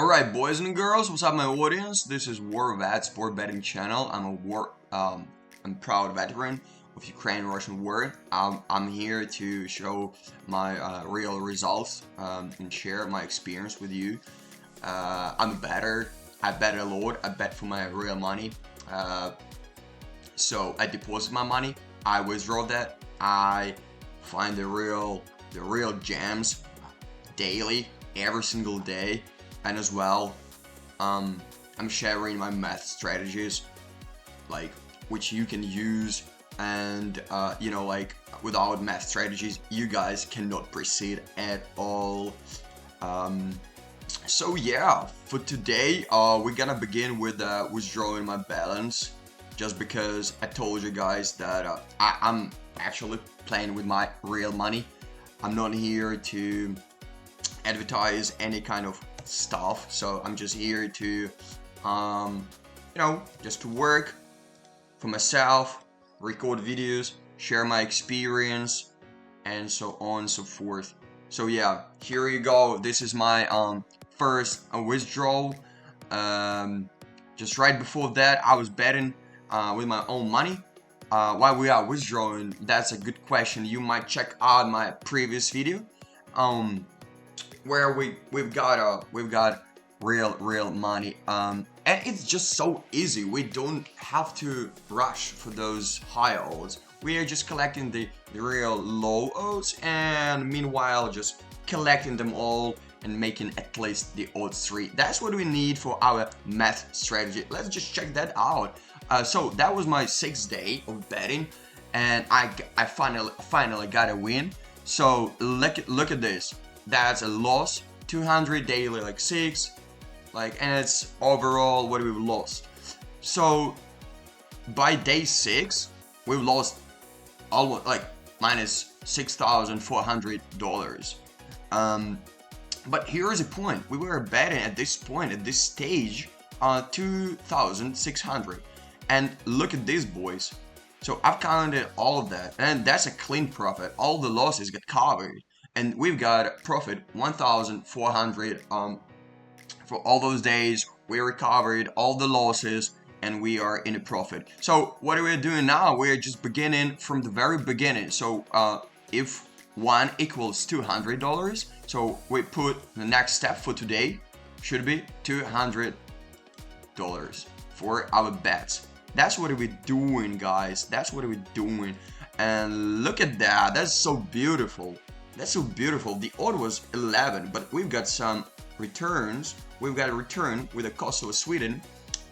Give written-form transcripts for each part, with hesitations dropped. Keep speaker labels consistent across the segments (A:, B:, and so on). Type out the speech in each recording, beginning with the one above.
A: Alright, boys and girls, what's up my audience? This is WarVat Sport Betting channel. I'm proud veteran of Ukraine-Russian war. I'm here to show my real results and share my experience with you. I'm a bettor. I bet a lot. I bet for my real money. So I deposit my money. I withdraw that. I find the real gems daily, every single day. And as well, I'm sharing my math strategies, like which you can use, and like without math strategies, you guys cannot proceed at all. So yeah, for today, we're gonna begin with withdrawing my balance, just because I told you guys that I'm actually playing with my real money. I'm not here to advertise any kind of stuff, so I'm just here to just to work for myself, record videos, share my experience, and so on and so forth. So yeah, here you go. This is my first withdrawal. Just right before that, I was betting with my own money. While we are withdrawing, that's a good question. You might check out my previous video where we've got real money, and it's just so easy. We don't have to rush for those high odds. We are just collecting the real low odds, and meanwhile just collecting them all and making at least the odds 3. That's what we need for our math strategy. Let's just check that out. So that was my 6th day of betting, and I finally got a win. So look at this. That's a loss, 200 daily, like 6, and it's overall what we've lost. So by day 6, we've lost almost minus $6,400. But here's the point: we were betting at this point, at this stage, 2,600, and look at this, boys. So I've counted all of that, and that's a clean profit. All the losses get covered. And we've got profit 1,400 for all those days. We recovered all the losses and we are in a profit. So what are we doing now? We're just beginning from the very beginning. So if 1 equals $200, so we put the next step for today should be $200 for our bets. That's what we're doing, guys. That's what we're doing. And look at that. That's so beautiful. That's so beautiful. The odd was 11, but we've got some returns. We've got a return with a Kosovo Sweden.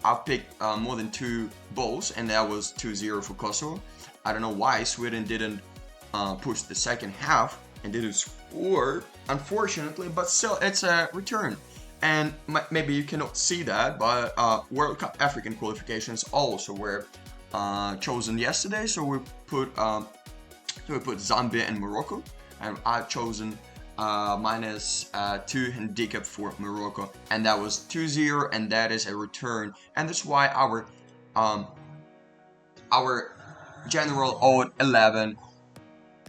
A: I picked more than 2 balls, and that was 2-0 for Kosovo. I don't know why Sweden didn't push the second half and didn't score, unfortunately, but still, it's a return. And maybe you cannot see that, but World Cup African qualifications also were chosen yesterday. So we put Zambia and Morocco. And I've chosen -2 handicap for Morocco, and that was 2-0, and that is a return, and that's why our general odd 11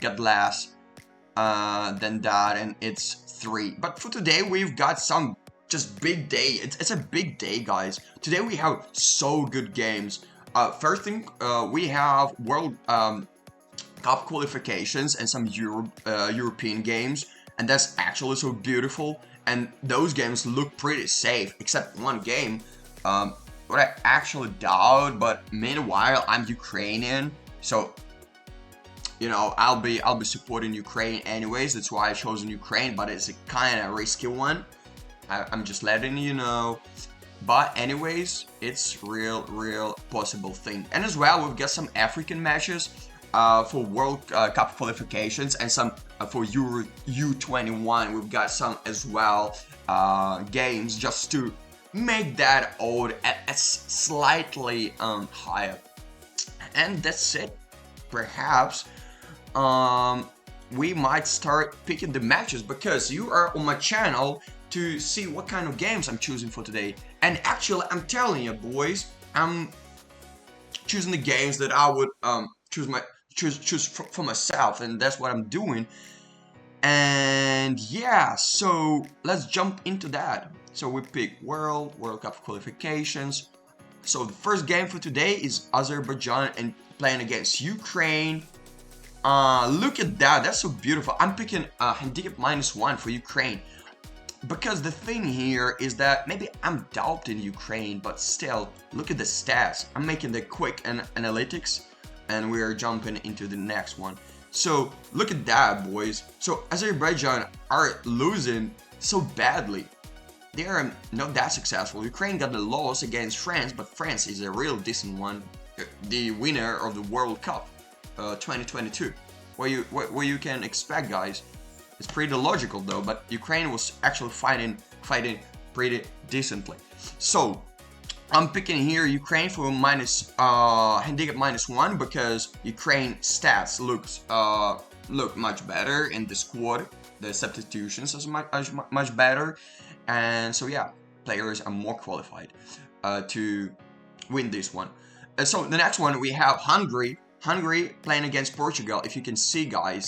A: got less than that, and it's 3. But for today, we've got some just big day. It's a big day, guys. Today we have so good games. First thing, we have World Cup qualifications and some European games, and that's actually so beautiful, and those games look pretty safe except one game what I actually doubt, but meanwhile I'm Ukrainian, so I'll be supporting Ukraine anyways. That's why I chosen Ukraine, but it's a kind of risky one. I'm just letting you know. But anyways, it's real possible thing. And as well, we've got some African matches for World Cup qualifications, and some for Euro U21. We've got some as well games just to make that odd at slightly higher. And that's it. Perhaps we might start picking the matches, because you are on my channel to see what kind of games I'm choosing for today. And actually, I'm telling you, boys, I'm choosing the games that I would choose for myself, and that's what I'm doing. And yeah, so let's jump into that. So we pick World Cup qualifications. So the first game for today is Azerbaijan and playing against Ukraine. Look at that, that's so beautiful. I'm picking handicap -1 for Ukraine. Because the thing here is that maybe I'm doubting Ukraine, but still, look at the stats. I'm making the quick analytics, and we're jumping into the next one. So look at that, boys. So Azerbaijan are losing so badly. They are not that successful. Ukraine got the loss against France, but France is a real decent one. The winner of the World Cup 2022. What you can expect, guys. It's pretty logical though, but Ukraine was actually fighting pretty decently. So I'm picking here Ukraine for handicap -1 because Ukraine stats look much better in the squad. The substitutions is much better, and so yeah, players are more qualified to win this one. So the next one we have Hungary. Hungary playing against Portugal. If you can see, guys.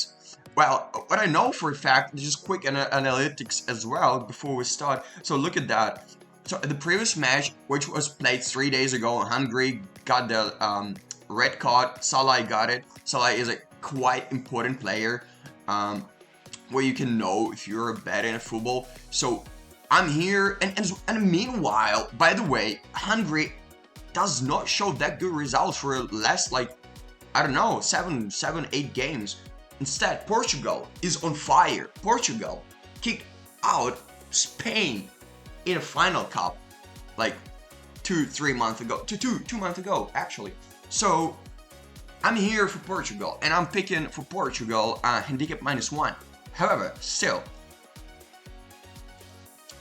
A: Well, what I know for a fact, just quick analytics as well before we start. So look at that. So the previous match, which was played 3 days ago, Hungary got the red card. Salah got it. Salah is a quite important player where you can know if you're bad in football. So I'm here, and meanwhile, by the way, Hungary does not show that good results for last, like, I don't know, 8 games. Instead, Portugal is on fire. Portugal kicked out Spain in a final cup like 2 months ago. Two months ago, actually. So I'm here for Portugal, and I'm picking for Portugal handicap -1. However, still,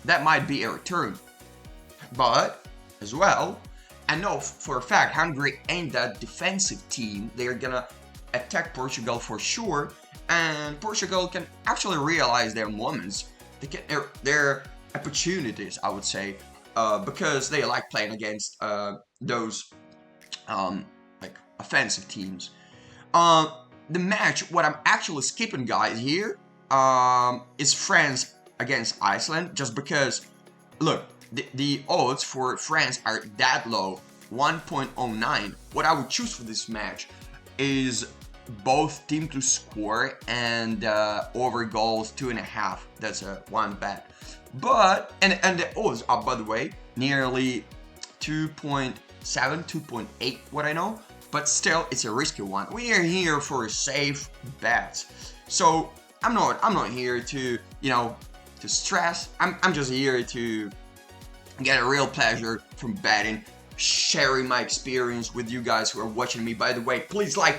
A: that might be a return. But as well, I know for a fact Hungary ain't that defensive team. They're gonna attack Portugal for sure, and Portugal can actually realize their moments, their opportunities, I would say, because they like playing against those like offensive teams. The match, what I'm actually skipping, guys, here is France against Iceland, just because, look, the odds for France are that low, 1.09. What I would choose for this match is both team to score and over goals 2.5. That's a one bet. But and the odds are, by the way, nearly 2.7, 2.8. What I know, but still, it's a risky one. We are here for a safe bet. So I'm not here to to stress. I'm just here to get a real pleasure from betting, sharing my experience with you guys who are watching me. By the way, please like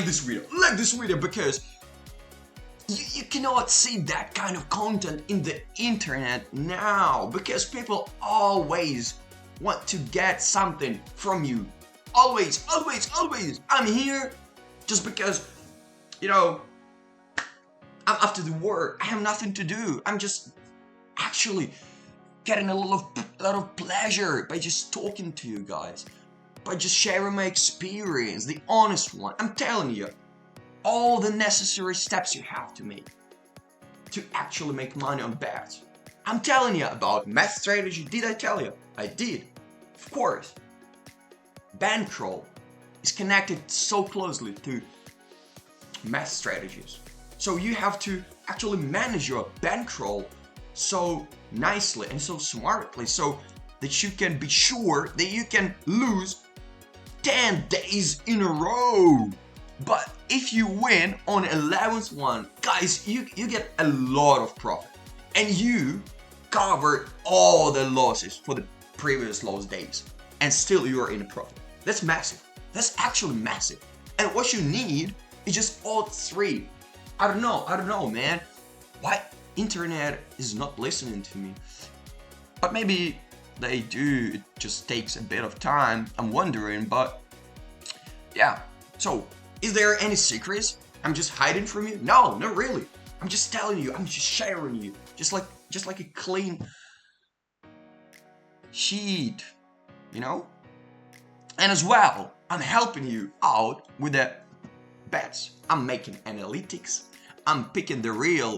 A: this video, because you cannot see that kind of content in the internet now, because people always want to get something from you. Always. I'm here just because, I'm after the work. I have nothing to do. I'm just actually getting a lot of pleasure by just talking to you guys, by just sharing my experience, the honest one. I'm telling you, all the necessary steps you have to make to actually make money on bets. I'm telling you about math strategy. Did I tell you? I did. Of course. Bankroll is connected so closely to math strategies. So you have to actually manage your bankroll so nicely and so smartly, so that you can be sure that you can lose 10 days in a row. But if you win on 11th one, guys, you get a lot of profit, and you covered all the losses for the previous loss days, and still you are in a profit. That's massive. That's actually massive. And what you need is just all 3. I don't know, man. Why internet is not listening to me? But maybe they do. It just takes a bit of time. I'm wondering, but yeah. So, is there any secrets I'm just hiding from you? No, not really. I'm just telling you. I'm just sharing you, just like a clean sheet, And as well, I'm helping you out with the bets. I'm making analytics. I'm picking the real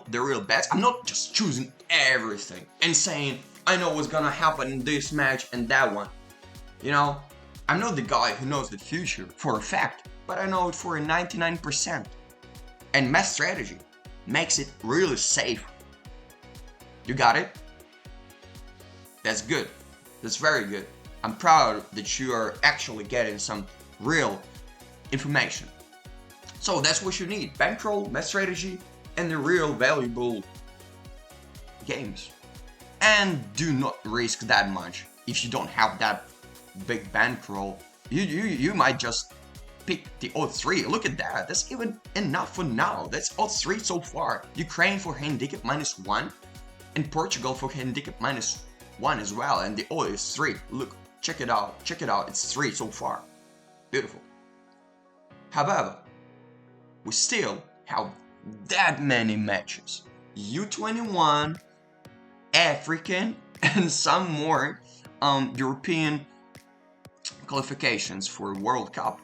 A: bets. I'm not just choosing everything and saying, I know what's gonna happen in this match and that one. You know, I'm not the guy who knows the future for a fact, but I know it for a 99%. And my strategy makes it really safe. You got it? That's good. That's very good. I'm proud that you are actually getting some real information. So that's what you need. Bankroll, my strategy, and the real valuable games. And do not risk that much. If you don't have that big bankroll, you might just pick the odds 3. Look at that. That's even enough for now. That's odds 3 so far. Ukraine for handicap -1 and Portugal for handicap -1 as well. And the odd is 3. Look, check it out. Check it out. It's 3 so far. Beautiful. However, we still have that many matches. U21, African, and some more European qualifications for World Cup.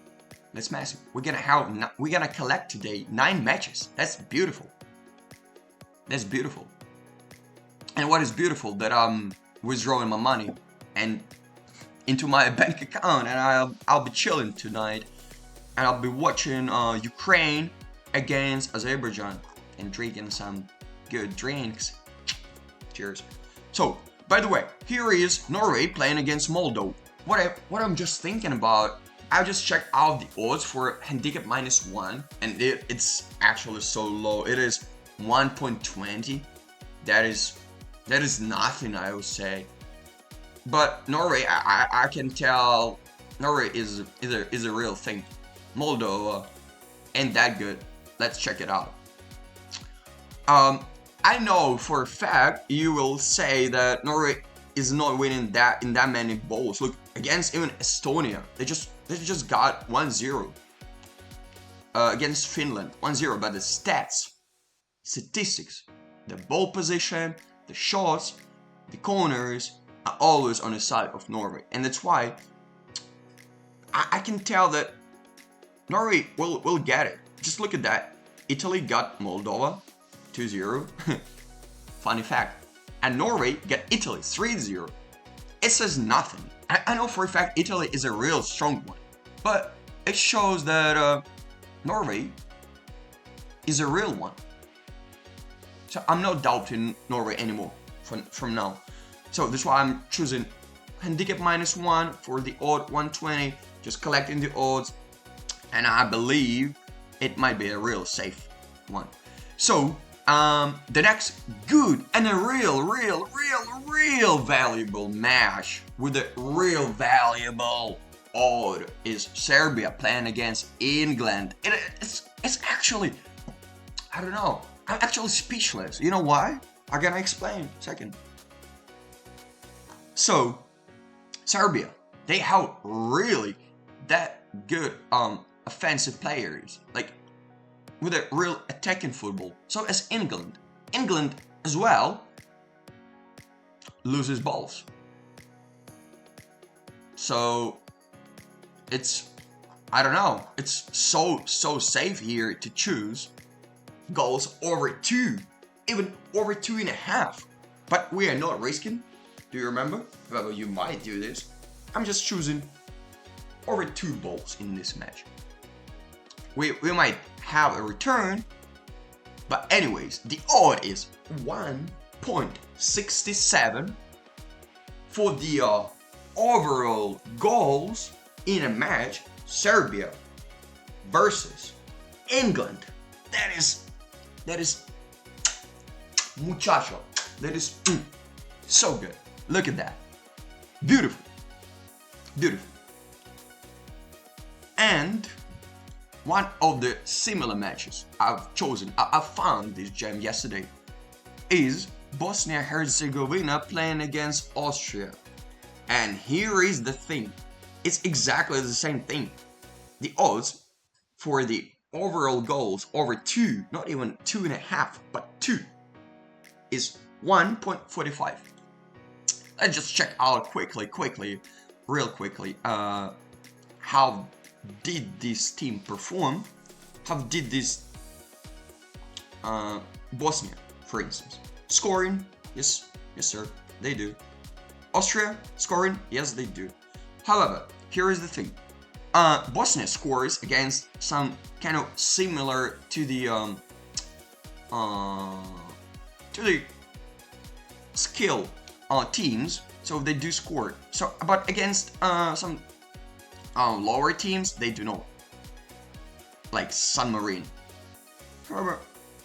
A: That's massive. We're gonna collect today 9 matches. That's beautiful. That's beautiful. And what is beautiful that I'm withdrawing my money and into my bank account, and I'll be chilling tonight, and I'll be watching Ukraine against Azerbaijan and drinking some good drinks. Cheers. So, by the way, here is Norway playing against Moldova. What I'm just thinking about, I just checked out the odds for handicap -1, and it's actually so low. It is 1.20. That is nothing, I would say. But Norway, I can tell Norway is a real thing. Moldova ain't that good. Let's check it out. I know for a fact you will say that Norway is not winning in that many bowls. Look, against even Estonia, they just got 1-0. Against Finland, 1-0. But the statistics, the ball position, the shots, the corners are always on the side of Norway, and that's why I can tell that Norway will get it. Just look at that. Italy got Moldova 2-0. Funny fact. And Norway got Italy 3-0. It says nothing. I know for a fact Italy is a real strong one, but it shows that Norway is a real one. So I'm not doubting Norway anymore from now. So that's why I'm choosing handicap -1 for the odd 120, just collecting the odds, and I believe it might be a real safe one. So the next good and a real valuable match with a real valuable odd is Serbia playing against England. It's actually, I don't know, I'm actually speechless. You know why? I'm gonna explain in a second. So Serbia, they have really that good offensive players, like with a real attacking football. So as England as well loses balls. So it's, I don't know, it's so safe here to choose goals over 2, even over 2.5. But we are not risking. Do you remember? Well, you might do this. I'm just choosing over 2 goals in this match. We might have a return, but anyways, the odd is 1.67 for the overall goals in a match. Serbia versus England. That is muchacho. That is so good. Look at that. Beautiful. Beautiful. And one of the similar matches I've chosen, I found this gem yesterday, is Bosnia-Herzegovina playing against Austria. And here is the thing. It's exactly the same thing. The odds for the overall goals over 2, not even 2.5, but 2, is 1.45. Let's just check out real quickly, how did this team perform? How did this Bosnia, for instance? Scoring, yes sir, they do. Austria scoring? Yes, they do. However, here is the thing. Bosnia scores against some kind of similar to the skill teams, so they do score. So, but against some lower teams, they do not. Like San Marino. However,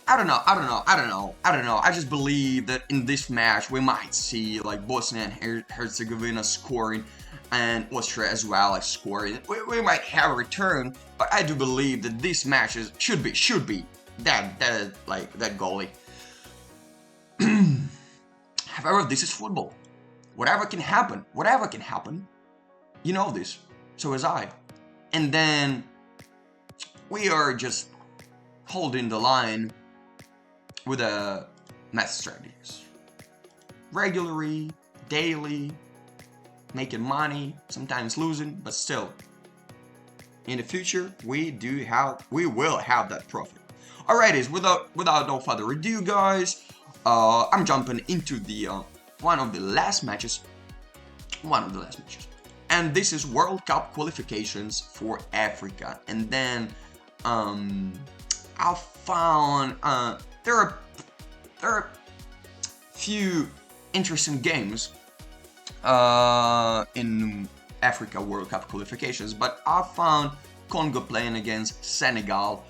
A: I don't know. I just believe that in this match we might see like Bosnia and Herzegovina scoring, and Austria as well as scoring. We might have a return, but I do believe that these matches should be that goalie. However, this is football. Whatever can happen. You know this. So as I. And then we are just holding the line with a match strategies. Regularly, daily, making money, sometimes losing, but still. In the future, we will have that profit. Alrighties, without no further ado, guys, I'm jumping into the one of the last matches, and this is World Cup qualifications for Africa. And then I found there are few interesting games in Africa World Cup qualifications, but I found Congo playing against Senegal,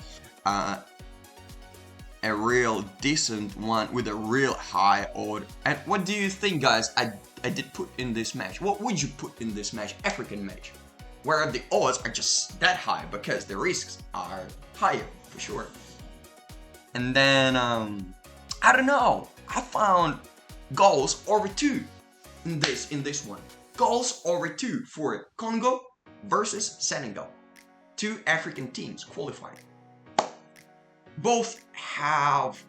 A: a real decent one with a real high odd. And what do you think, guys? I did put in this match. What would you put in this match? African match, where the odds are just that high because the risks are higher for sure. And then I don't know. I found goals over 2 in this one. Goals over 2 for Congo versus Senegal. 2 African teams qualifying. Both have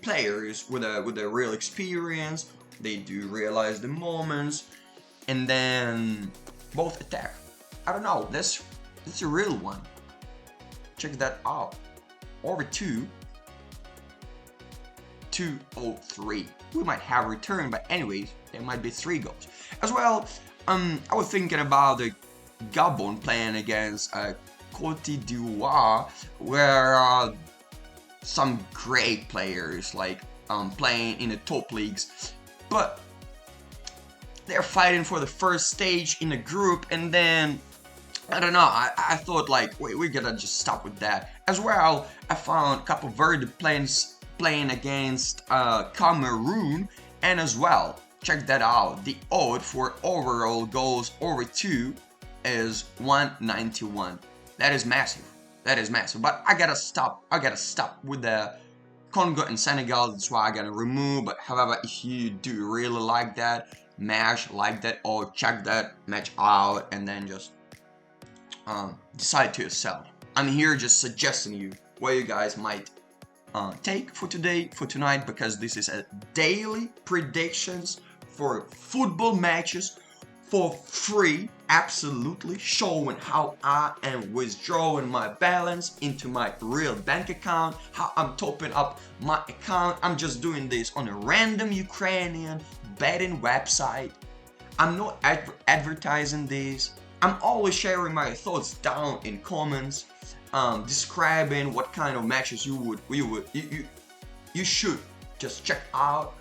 A: players with a real experience. They do realize the moments, and then both attack. I don't know. That's a real one. Check that out. Over 2-0-3. We might have a return, but anyways, there might be 3 goals as well. I was thinking about the Gabon playing against Cote d'Ivoire, where some great players like playing in the top leagues, but they're fighting for the first stage in a group, and then I don't know. I thought like, wait, we gotta just stop with that as well. I found Cape Verde playing against Cameroon, and as well, check that out. The odd for overall goals over 2 is 191. That is massive. But I gotta stop with the Congo and Senegal. That's why I gotta remove. But however, if you do really like that match, or check that match out, and then just decide to yourself. I'm here just suggesting you what you guys might take for tonight, because this is a daily predictions for football matches for free, absolutely, showing how I am withdrawing my balance into my real bank account, how I'm topping up my account. I'm just doing this on a random Ukrainian betting website. I'm not advertising this. I'm always sharing my thoughts down in comments, describing what kind of matches you should just check out.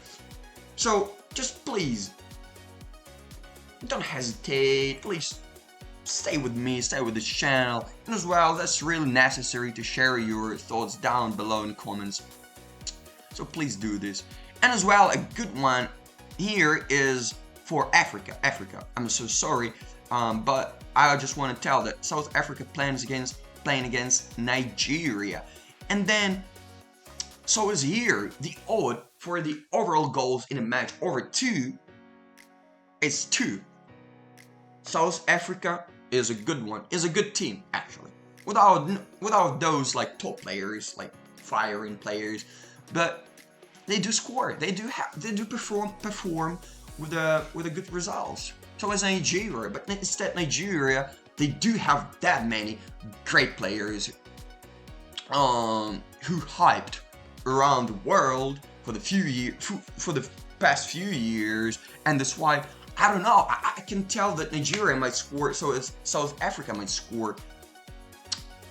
A: So just please, don't hesitate, please stay with me, stay with this channel, and as well, that's really necessary to share your thoughts down below in the comments. So please do this. And as well, a good one here is for Africa. I'm so sorry, but I just want to tell that South Africa playing against Nigeria. And then, so is here, the odd for the overall goals in a match over 2 is 2. South Africa is a good one, is a good team actually, without those like top players, like firing players, but they do score, they do perform with a good results. So as Nigeria, but instead Nigeria, they do have that many great players who hyped around the world for the past few years, and that's why I don't know. I can tell that Nigeria might score, so as South Africa might score.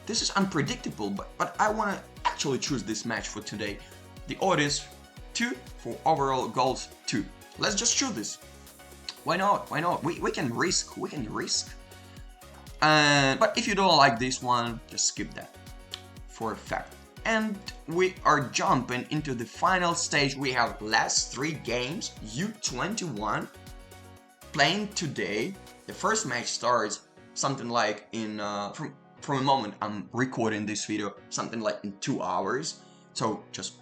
A: This is unpredictable, but I want to actually choose this match for today. The odd is 2 for overall goals 2. Let's just choose this. Why not? Why not? We can risk. We can risk. But if you don't like this one, just skip that for a fact. And we are jumping into the final stage. We have last 3 games, U21, playing today. The first match starts something like in from the moment I'm recording this video, something like in 2 hours. So just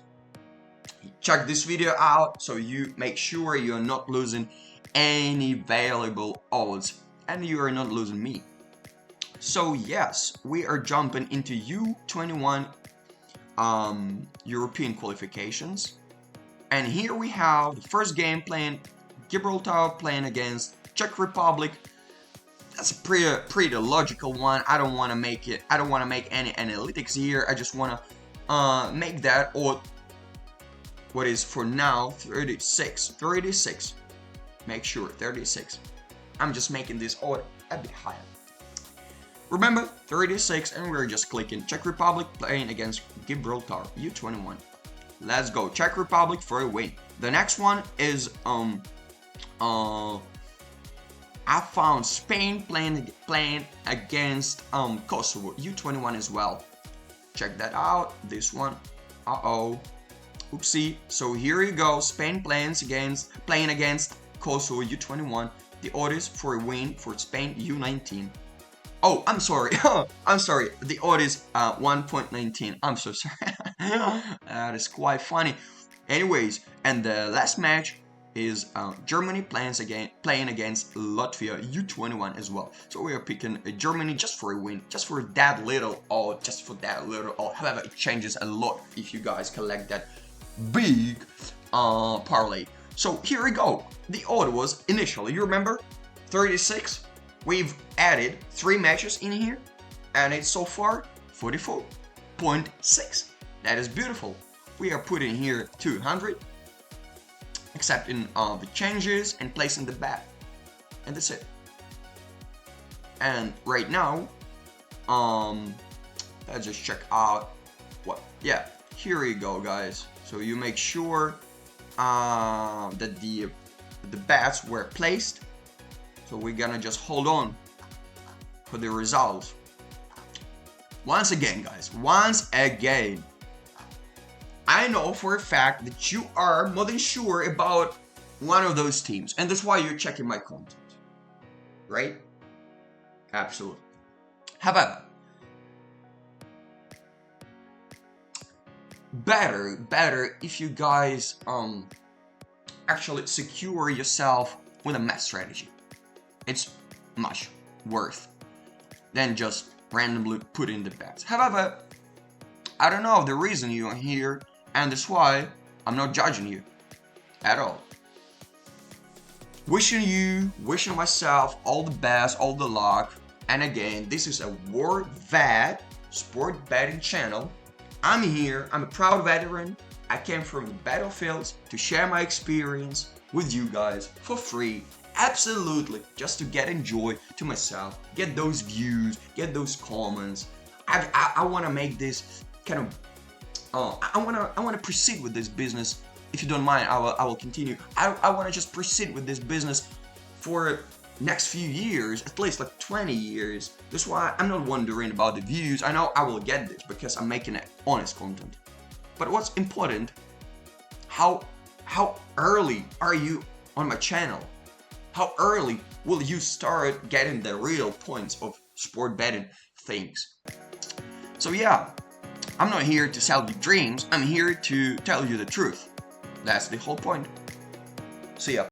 A: check this video out so you make sure you're not losing any valuable odds and you are not losing me. So yes, we are jumping into U21 European qualifications, and here we have the first game playing Gibraltar playing against Czech Republic. That's a pretty logical one. I don't want to make any analytics here. I just want to make that, or what is for now 36. Make sure 36. I'm just making this order a bit higher. Remember, 36, and we're just clicking Czech Republic playing against Gibraltar, U21. Let's go, Czech Republic for a win. The next one is I found Spain playing against Kosovo, U21 as well. Check that out. This one, oopsie. So here you go, Spain playing against Kosovo, U21. The odds for a win for Spain, U19. Oh, I'm sorry. I'm sorry. The odd is 1.19. I'm so sorry. That is quite funny. Anyways, and the last match is Germany playing against Latvia, U21 as well. So we are picking Germany just for a win, just for that little odd, However, it changes a lot if you guys collect that big parlay. So here we go. The odd was initially, you remember, 36. We've added 3 matches in here, and it's so far 44.6. That is beautiful. We are putting here 200, accepting the changes and placing the bet, and that's it. And right now, let's just check out what. Yeah, here you go, guys. So you make sure that the bets were placed. So we're gonna just hold on for the results. Once again, guys, I know for a fact that you are more than sure about one of those teams, and that's why you're checking my content, right? Absolutely. However, better if you guys actually secure yourself with a math strategy. It's much worth than just randomly put in the bets. However, I don't know the reason you are here, and that's why I'm not judging you at all. Wishing myself all the best, all the luck. And again, this is a War Vet sport betting channel. I'm here, I'm a proud veteran. I came from the battlefields to share my experience with you guys for free. Absolutely, just to get enjoy to myself, get those views, get those comments. I want to make this kind of I want to proceed with this business. If you don't mind, I will continue. I want to just proceed with this business for next few years, at least like 20 years. That's why I'm not wondering about the views. I know I will get this because I'm making honest content. But what's important, how early are you on my channel? How early will you start getting the real points of sport betting things? So yeah, I'm not here to sell you dreams. I'm here to tell you the truth. That's the whole point. See ya.